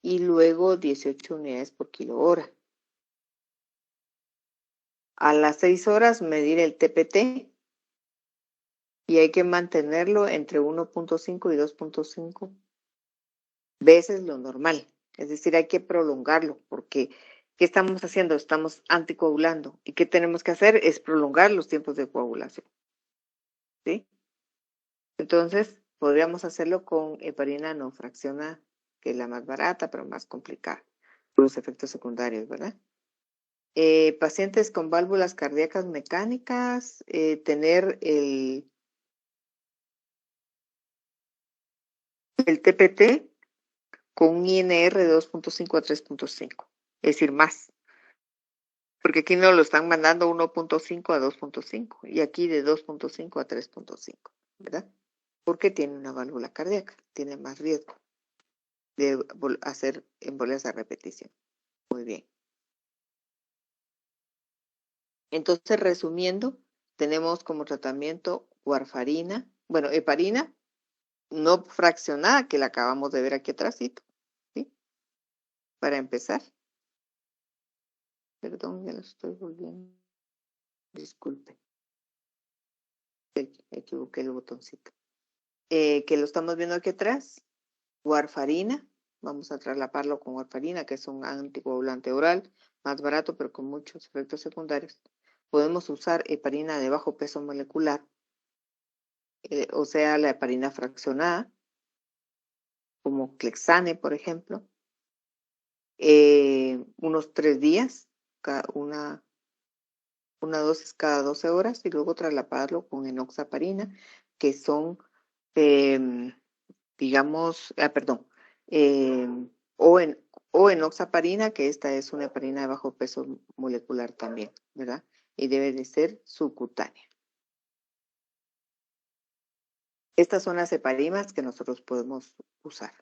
y luego 18 unidades por kilo hora. A las 6 horas medir el TPT y hay que mantenerlo entre 1.5 y 2.5 veces lo normal. Es decir, hay que prolongarlo porque ¿qué estamos haciendo? Estamos anticoagulando. ¿Y qué tenemos que hacer? Es prolongar los tiempos de coagulación. ¿Sí? Entonces, podríamos hacerlo con heparina no fraccionada, que es la más barata, pero más complicada, por los efectos secundarios, ¿verdad? Pacientes con válvulas cardíacas mecánicas, tener el TPT con un INR de 2.5 a 3.5, es decir, más. Porque aquí nos lo están mandando 1.5 a 2.5 y aquí de 2.5 a 3.5, ¿verdad? Porque tiene una válvula cardíaca, tiene más riesgo de hacer embolias a repetición. Muy bien. Entonces, resumiendo, tenemos como tratamiento warfarina, bueno, heparina no fraccionada, que la acabamos de ver aquí atrásito, ¿sí? Para empezar. Perdón, ya lo estoy volviendo. Disculpe. Equivoqué el botoncito. Que lo estamos viendo aquí atrás. Warfarina. Vamos a traslaparlo con warfarina, que es un anticoagulante oral, más barato, pero con muchos efectos secundarios. Podemos usar heparina de bajo peso molecular, o sea, la heparina fraccionada, como Clexane, por ejemplo, unos 3 días, una dosis cada 12 horas, y luego traslaparlo con enoxaparina, que son, digamos, o enoxaparina, que esta es una heparina de bajo peso molecular también, ¿verdad? Y debe de ser subcutánea. Estas son las heparinas que nosotros podemos usar.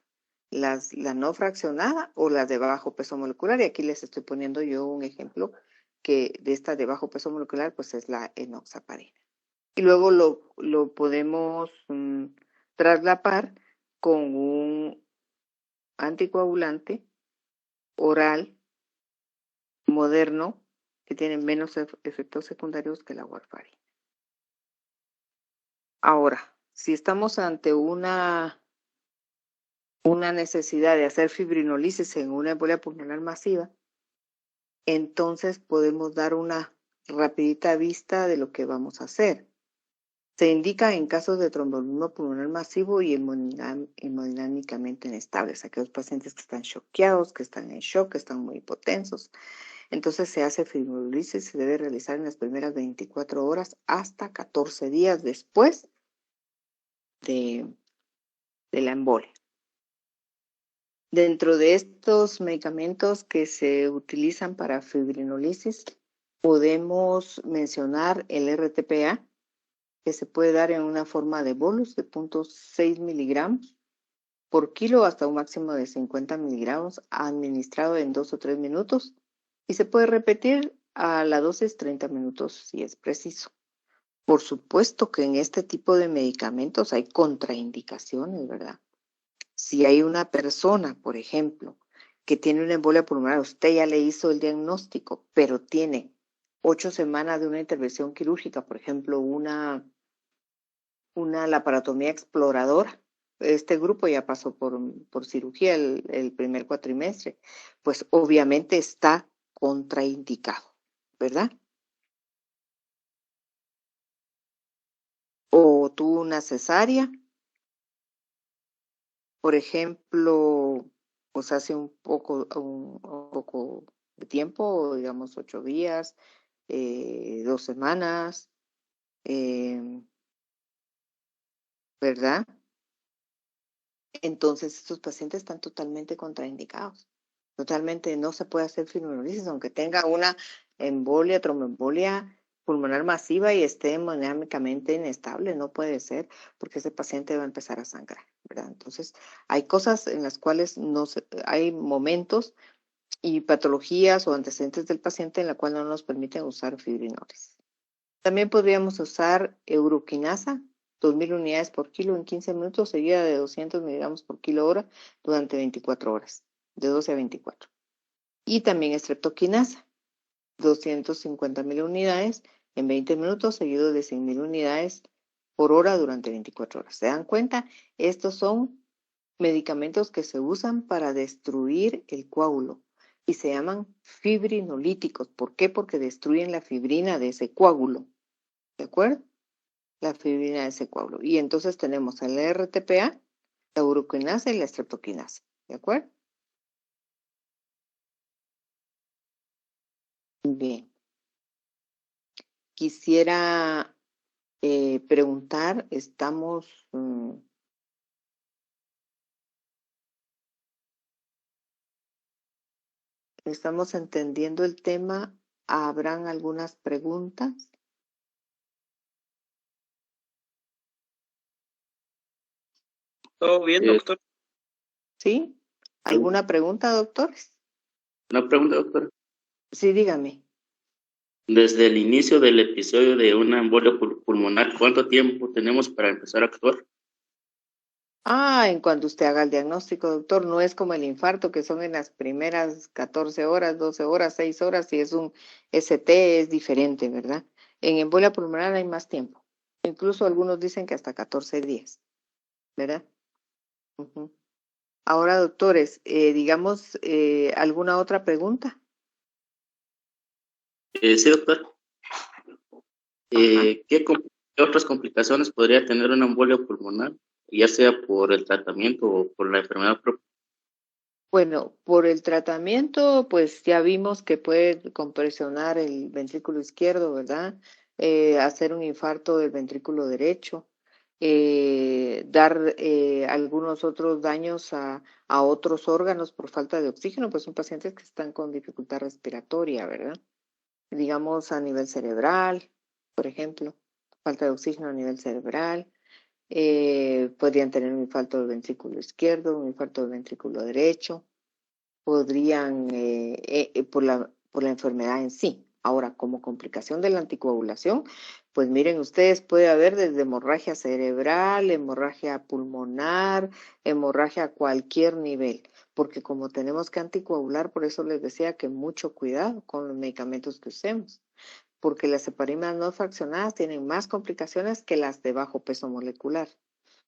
La no fraccionada o las de bajo peso molecular, y aquí les estoy poniendo yo un ejemplo que de esta de bajo peso molecular, pues es la enoxaparina. Y luego lo podemos traslapar con un anticoagulante oral moderno que tiene menos efectos secundarios que la warfarina. Ahora, si estamos ante una necesidad de hacer fibrinolisis en una embolia pulmonar masiva, entonces podemos dar una rapidita vista de lo que vamos a hacer. Se indica en casos de tromboembolismo pulmonar masivo y hemodinámicamente inestables, aquellos pacientes que están choqueados, que están en shock, que están muy hipotensos. Entonces se hace fibrinolisis, se debe realizar en las primeras 24 horas hasta 14 días después de la embolia. Dentro de estos medicamentos que se utilizan para fibrinolisis, podemos mencionar el RTPA, que se puede dar en una forma de bolus de 0.6 miligramos por kilo hasta un máximo de 50 miligramos, administrado en 2 o 3 minutos, y se puede repetir a la dosis 30 minutos si es preciso. Por supuesto que en este tipo de medicamentos hay contraindicaciones, ¿verdad? Si hay una persona, por ejemplo, que tiene una embolia pulmonar, usted ya le hizo el diagnóstico, pero tiene 8 semanas de una intervención quirúrgica, por ejemplo, una laparotomía exploradora. Este grupo ya pasó por cirugía el primer cuatrimestre, pues obviamente está contraindicado, ¿verdad? O tuvo una cesárea, por ejemplo, pues hace un poco de tiempo, digamos 8 días, 2 semanas, ¿verdad? Entonces estos pacientes están totalmente contraindicados. Totalmente no se puede hacer fibrinolisis, aunque tenga una embolia, tromboembolia pulmonar masiva y esté hemodinámicamente inestable, no puede ser, porque ese paciente va a empezar a sangrar, ¿verdad? Entonces, hay cosas en las cuales hay momentos y patologías o antecedentes del paciente en la cual no nos permiten usar fibrinoles. También podríamos usar uroquinasa, 2000 unidades por kilo en 15 minutos, seguida de 200 miligramos por kilo hora durante 24 horas, de 12 a 24. Y también estreptoquinasa, 250.000 unidades en 20 minutos, seguido de 100.000 unidades por hora durante 24 horas. ¿Se dan cuenta? Estos son medicamentos que se usan para destruir el coágulo y se llaman fibrinolíticos. ¿Por qué? Porque destruyen la fibrina de ese coágulo. ¿De acuerdo? La fibrina de ese coágulo. Y entonces tenemos el RTPA, la uroquinasa y la estreptoquinasa. ¿De acuerdo? Bien. Quisiera preguntar, estamos entendiendo el tema. ¿Habrán algunas preguntas? ¿Todo bien, doctor? ¿Sí? ¿Alguna pregunta, doctores? Una pregunta, doctor. Sí, dígame. Desde el inicio del episodio de una embolia pulmonar, ¿cuánto tiempo tenemos para empezar a actuar? En cuanto usted haga el diagnóstico, doctor, no es como el infarto, que son en las primeras 14 horas, 12 horas, 6 horas, si es un ST es diferente, ¿verdad? En embolia pulmonar hay más tiempo. Incluso algunos dicen que hasta 14 días, ¿verdad? Ujú. Ahora, doctores, digamos, ¿alguna otra pregunta? Sí, doctor. Ajá. ¿Qué otras complicaciones podría tener una embolia pulmonar, ya sea por el tratamiento o por la enfermedad propia? Bueno, por el tratamiento, pues ya vimos que puede compresionar el ventrículo izquierdo, ¿verdad? Hacer un infarto del ventrículo derecho, dar algunos otros daños a otros órganos por falta de oxígeno, pues son pacientes que están con dificultad respiratoria, ¿verdad? Digamos a nivel cerebral, por ejemplo, falta de oxígeno a nivel cerebral. Podrían tener un infarto del ventrículo izquierdo, un infarto del ventrículo derecho, podrían, por la enfermedad en sí. Ahora, como complicación de la anticoagulación, pues miren ustedes, puede haber desde hemorragia cerebral, hemorragia pulmonar, hemorragia a cualquier nivel, porque como tenemos que anticoagular, por eso les decía que mucho cuidado con los medicamentos que usemos, porque las heparinas no fraccionadas tienen más complicaciones que las de bajo peso molecular.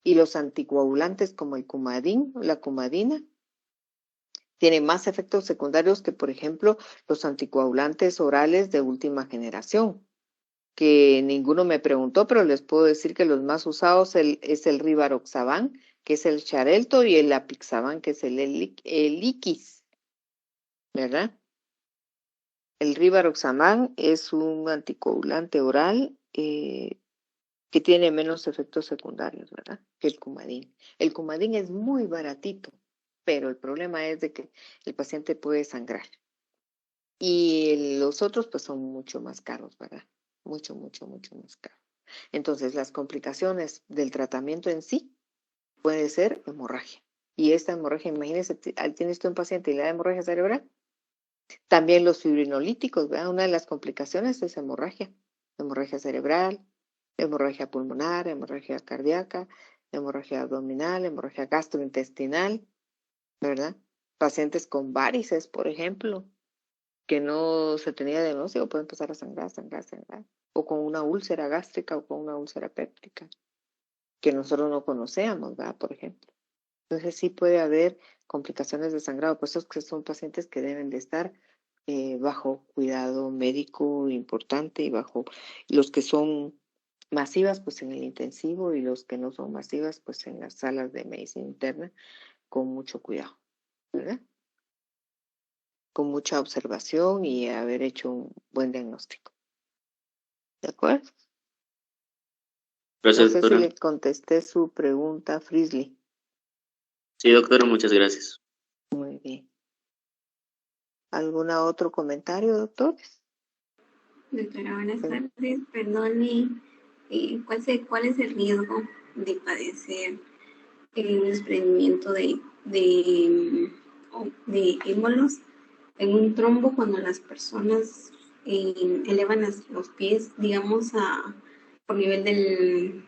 Y los anticoagulantes como el Coumadin, la Coumadina, tienen más efectos secundarios que, por ejemplo, los anticoagulantes orales de última generación, que ninguno me preguntó, pero les puedo decir que los más usados es el Rivaroxaban, que es el Xarelto, y el Apixaban, que es el Eliquis, ¿verdad? El Rivaroxaban es un anticoagulante oral que tiene menos efectos secundarios, ¿verdad? Que el Coumadin. El Coumadin es muy baratito, pero el problema es de que el paciente puede sangrar. Y los otros pues son mucho más caros, ¿verdad? Mucho, mucho, mucho más caros. Entonces, las complicaciones del tratamiento en sí puede ser hemorragia. Y esta hemorragia, imagínese, tiene usted un paciente y le da hemorragia cerebral. También los fibrinolíticos, ¿verdad? Una de las complicaciones es hemorragia cerebral, hemorragia pulmonar, hemorragia cardíaca, hemorragia abdominal, hemorragia gastrointestinal, ¿verdad? Pacientes con varices, por ejemplo, que no se tenía diagnóstico, puede empezar a sangrar, sangrar, sangrar. O con una úlcera gástrica o con una úlcera péptica, que nosotros no conocíamos, ¿verdad? Por ejemplo. Entonces sí puede haber complicaciones de sangrado, por eso es que son pacientes que deben de estar bajo cuidado médico importante y bajo los que son masivas, pues en el intensivo, y los que no son masivas, pues en las salas de medicina interna, con mucho cuidado, ¿verdad? Con mucha observación y haber hecho un buen diagnóstico. ¿De acuerdo? No Gracias, sé si doctora. le contesté su pregunta, Frisley. Sí, doctora, muchas gracias. Muy bien. ¿Algún otro comentario, doctores? Doctora, buenas Sí. tardes. Perdone, ¿cuál es el riesgo de padecer un desprendimiento de émbolos en un trombo cuando las personas elevan los pies, digamos, por nivel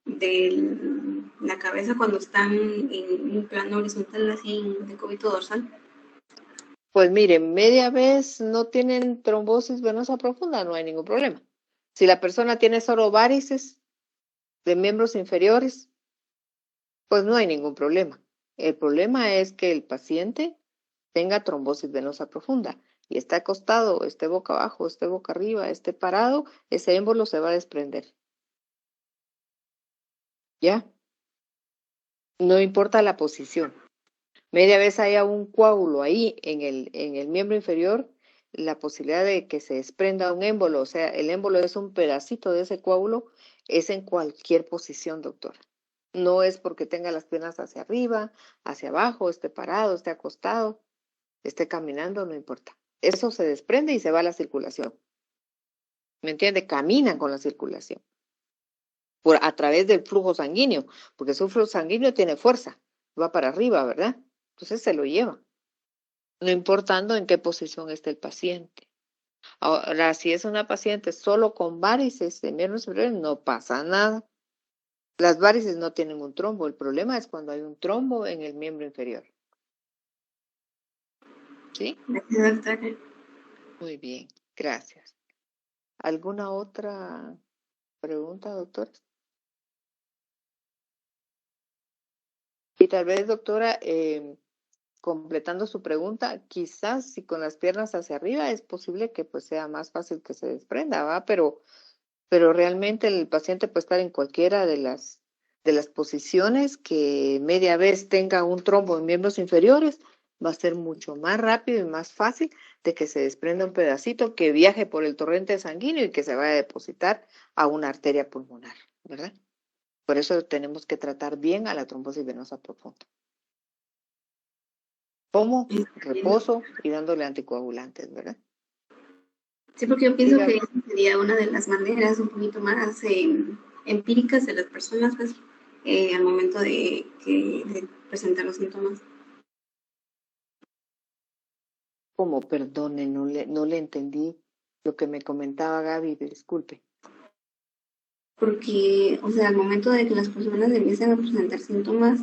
de la cabeza cuando están en un plano horizontal, así en decúbito dorsal? Pues miren, media vez no tienen trombosis venosa profunda, no hay ningún problema. Si la persona tiene solo varices de miembros inferiores, pues no hay ningún problema. El problema es que el paciente tenga trombosis venosa profunda y está acostado, esté boca abajo, esté boca arriba, esté parado, ese émbolo se va a desprender. ¿Ya? No importa la posición. Media vez haya un coágulo ahí en el miembro inferior, la posibilidad de que se desprenda un émbolo, o sea, el émbolo es un pedacito de ese coágulo, es en cualquier posición, doctora. No es porque tenga las piernas hacia arriba, hacia abajo, esté parado, esté acostado, esté caminando, no importa. Eso se desprende y se va a la circulación. ¿Me entiende? Caminan con la circulación a través del flujo sanguíneo, porque su flujo sanguíneo tiene fuerza, va para arriba, ¿verdad? Entonces se lo lleva, no importando en qué posición esté el paciente. Ahora, si es una paciente solo con varices de miembros inferiores, no pasa nada. Las varices no tienen un trombo, el problema es cuando hay un trombo en el miembro inferior. ¿Sí? Gracias, doctora. Muy bien, gracias. ¿Alguna otra pregunta, doctora? Y tal vez, doctora, completando su pregunta, quizás si con las piernas hacia arriba es posible que pues sea más fácil que se desprenda, ¿va? Pero realmente el paciente puede estar en cualquiera de las posiciones que media vez tenga un trombo en miembros inferiores, va a ser mucho más rápido y más fácil de que se desprenda un pedacito que viaje por el torrente sanguíneo y que se vaya a depositar a una arteria pulmonar, ¿verdad? Por eso tenemos que tratar bien a la trombosis venosa profunda. ¿Cómo? Reposo y dándole anticoagulantes, ¿verdad? Sí, porque yo pienso que Dígame. esa sería una de las maneras un poquito más empíricas de las personas, pues, al momento de presentar los síntomas. ¿Cómo? Perdone, no le entendí lo que me comentaba Gaby, disculpe. Porque, o sea, al momento de que las personas empiezan a presentar síntomas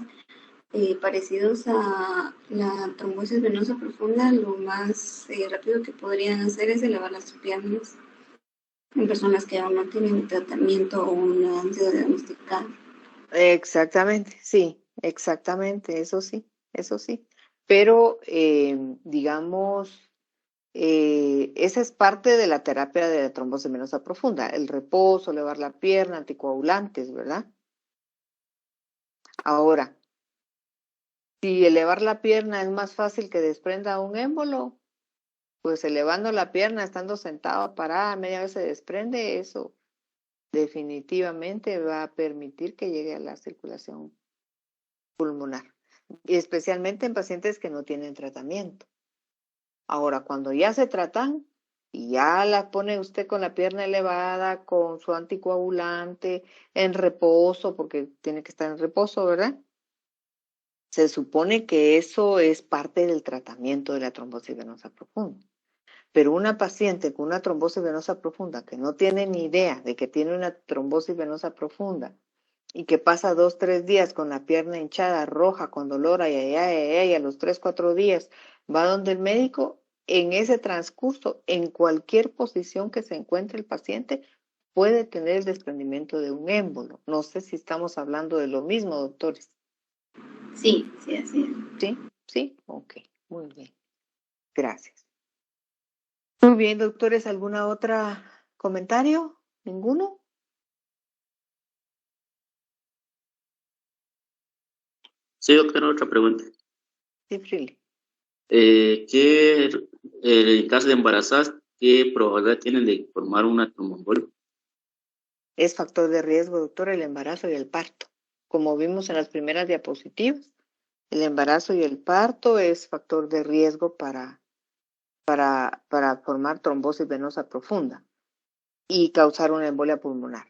parecidos a la trombosis venosa profunda, lo más rápido que podrían hacer es elevar las piernas en personas que aún no tienen tratamiento o no han sido diagnosticadas. Exactamente, sí, exactamente, eso sí, eso sí. Pero, digamos, esa es parte de la terapia de la trombosis venosa profunda, el reposo, elevar la pierna, anticoagulantes, ¿verdad? Ahora, si elevar la pierna es más fácil que desprenda un émbolo, pues elevando la pierna, estando sentado, parada, media vez se desprende, eso definitivamente va a permitir que llegue a la circulación pulmonar, y especialmente en pacientes que no tienen tratamiento. Ahora, cuando ya se tratan y ya la pone usted con la pierna elevada, con su anticoagulante, en reposo, porque tiene que estar en reposo, ¿verdad? Se supone que eso es parte del tratamiento de la trombosis venosa profunda. Pero una paciente con una trombosis venosa profunda que no tiene ni idea de que tiene una trombosis venosa profunda y que pasa 2, 3 días con la pierna hinchada, roja, con dolor, ay, a los 3, 4 días va donde el médico, en ese transcurso, en cualquier posición que se encuentre el paciente, puede tener el desprendimiento de un émbolo. No sé si estamos hablando de lo mismo, doctores. Sí, sí, así es. ¿Sí? ¿Sí? Ok, muy bien. Gracias. Muy bien, doctores, ¿alguna otra comentario? ¿Ninguno? Sí, doctora, otra pregunta. Sí, Frilly. ¿Qué, en caso de embarazadas, qué probabilidad tienen de formar una tromboembolia? Es factor de riesgo, doctor, el embarazo y el parto. Como vimos en las primeras diapositivas, el embarazo y el parto es factor de riesgo para formar trombosis venosa profunda. y causar una embolia pulmonar.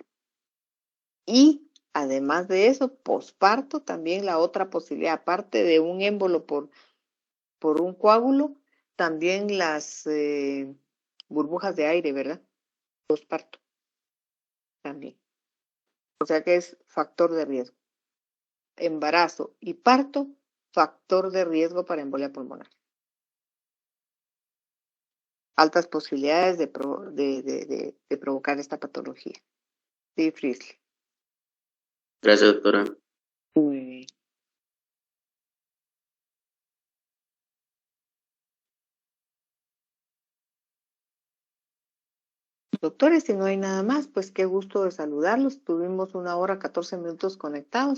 Y además de eso, posparto, también la otra posibilidad, aparte de un émbolo por un coágulo, también las burbujas de aire, ¿verdad? Posparto, también. O sea que es factor de riesgo. Embarazo y parto, factor de riesgo para embolia pulmonar. Altas posibilidades de provocar esta patología. Sí, Frisley. Gracias, doctora. Muy bien. Doctores, si no hay nada más, pues qué gusto de saludarlos. Tuvimos 1 hora 14 minutos conectados.